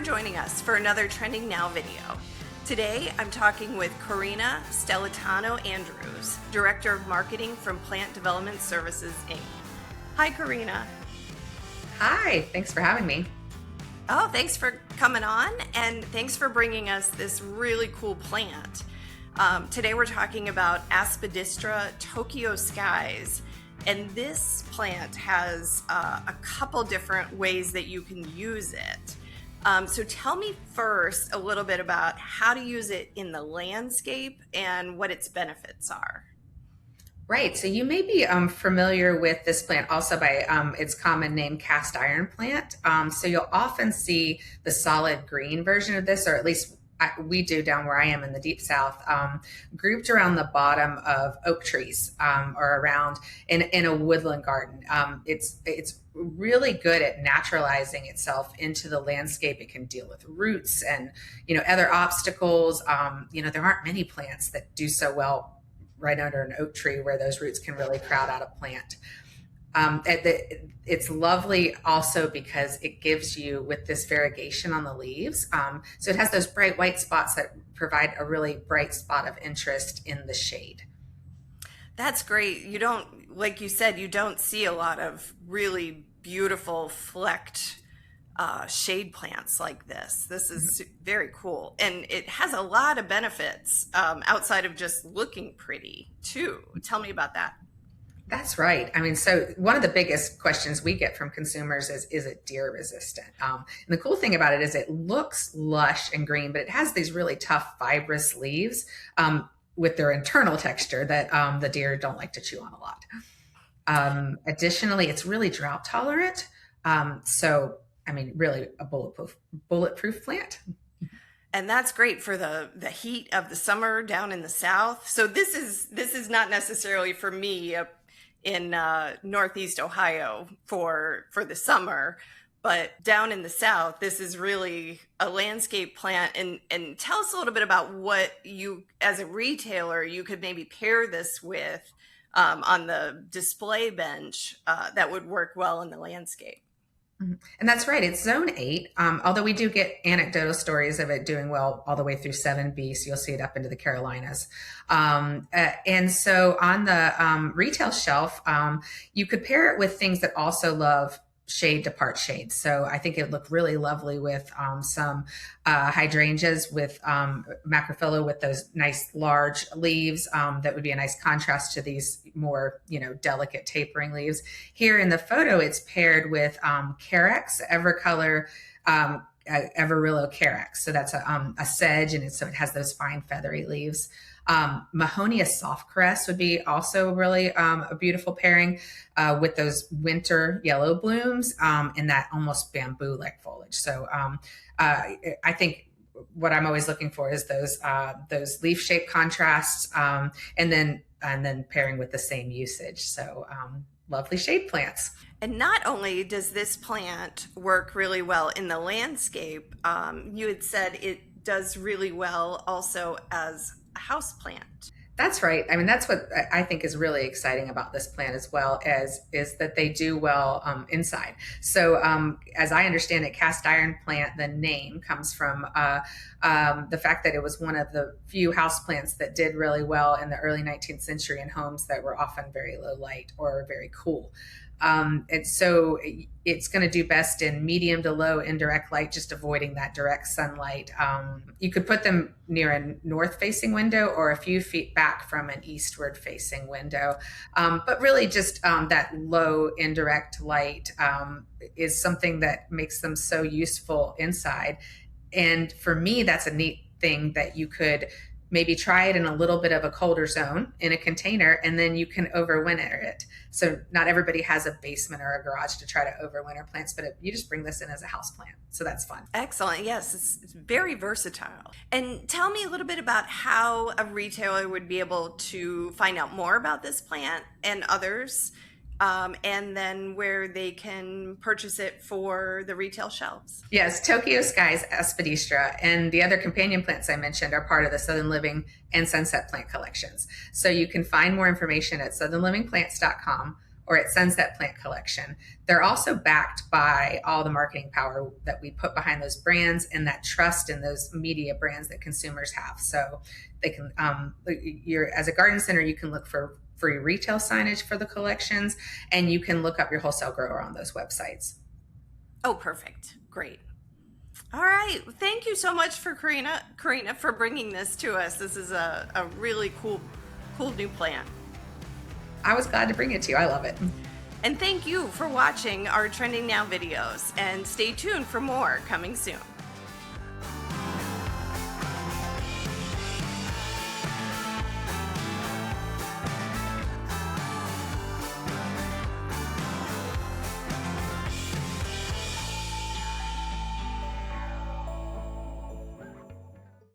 joining us for another Trending Now video. Today, I'm talking with Karina Stellitano Andrews, Director of Marketing from Plant Development Services, Inc. Hi, Karina. Hi, thanks for having me. Oh, thanks for coming on, and thanks for bringing us this really cool plant. Today, we're talking about Aspidistra Tokyo Skies. And this plant has a couple different ways that you can use it. So tell me first a little bit about how to use it in the landscape and what its benefits are. Right, so you may be familiar with this plant also by its common name, cast iron plant. So you'll often see the solid green version of this, or at least we do down where I am in the deep south, grouped around the bottom of oak trees or around in a woodland garden. It's really good at naturalizing itself into the landscape. It can deal with roots and other obstacles. There aren't many plants that do so well right under an oak tree where those roots can really crowd out a plant. It's lovely also because it gives you with this variegation on the leaves. So it has those bright white spots that provide a really bright spot of interest in the shade. That's great. You don't, like you said, you don't see a lot of really beautiful flecked shade plants like this. This is very cool. And it has a lot of benefits outside of just looking pretty too. Tell me about that. That's right. I mean, so one of the biggest questions we get from consumers is it deer resistant? And the cool thing about it is it looks lush and green, but it has these really tough fibrous leaves with their internal texture that the deer don't like to chew on a lot. Additionally, it's really drought tolerant. So, I mean, really a bulletproof plant. And that's great for the heat of the summer down in the south. So this is not necessarily for me in Northeast Ohio for the summer, but down in the south, this is really a landscape plant. And tell us a little bit about what you, as a retailer, you could maybe pair this with on the display bench that would work well in the landscape. And that's right. It's zone 8, although we do get anecdotal stories of it doing well all the way through 7B. So you'll see it up into the Carolinas. And so on the retail shelf, you could pair it with things that also love shade to part shade. So I think it would look really lovely with some hydrangeas with macrophylla with those nice large leaves. That would be a nice contrast to these more, delicate tapering leaves. Here in the photo, it's paired with Carex, Evercolor, Everillo Carex. So that's a sedge, and so it has those fine feathery leaves. Mahonia softcrest would be also really a beautiful pairing with those winter yellow blooms and that almost bamboo-like foliage. So I think what I'm always looking for is those leaf-shaped contrasts, and then pairing with the same usage. So lovely shade plants. And not only does this plant work really well in the landscape, you had said it does really well also as a house plant. That's right. I mean, that's what I think is really exciting about this plant as well is that they do well inside. So as I understand it, cast iron plant, the name comes from the fact that it was one of the few house plants that did really well in the early 19th century in homes that were often very low light or very cool. And so it's going to do best in medium to low indirect light, just avoiding that direct sunlight. You could put them near a north facing window or a few feet back from an eastward facing window. But really just that low indirect light is something that makes them so useful inside. And for me, that's a neat thing that you could maybe try it in a little bit of a colder zone in a container, and then you can overwinter it. So not everybody has a basement or a garage to try to overwinter plants, but you just bring this in as a house plant. So that's fun. Excellent. Yes, it's very versatile. And tell me a little bit about how a retailer would be able to find out more about this plant and others, and then where they can purchase it for the retail shelves. Yes, Tokyo Skies, Aspidistra, and the other companion plants I mentioned are part of the Southern Living and Sunset Plant collections. So you can find more information at southernlivingplants.com or at Sunset Plant Collection. They're also backed by all the marketing power that we put behind those brands and that trust in those media brands that consumers have. So they can, you're as a garden center, you can look for free retail signage for the collections, and you can look up your wholesale grower on those websites. Oh, perfect. Great. All right. Thank you so much for Karina, for bringing this to us. This is a really cool new plant. I was glad to bring it to you. I love it. And thank you for watching our Trending Now videos, and stay tuned for more coming soon.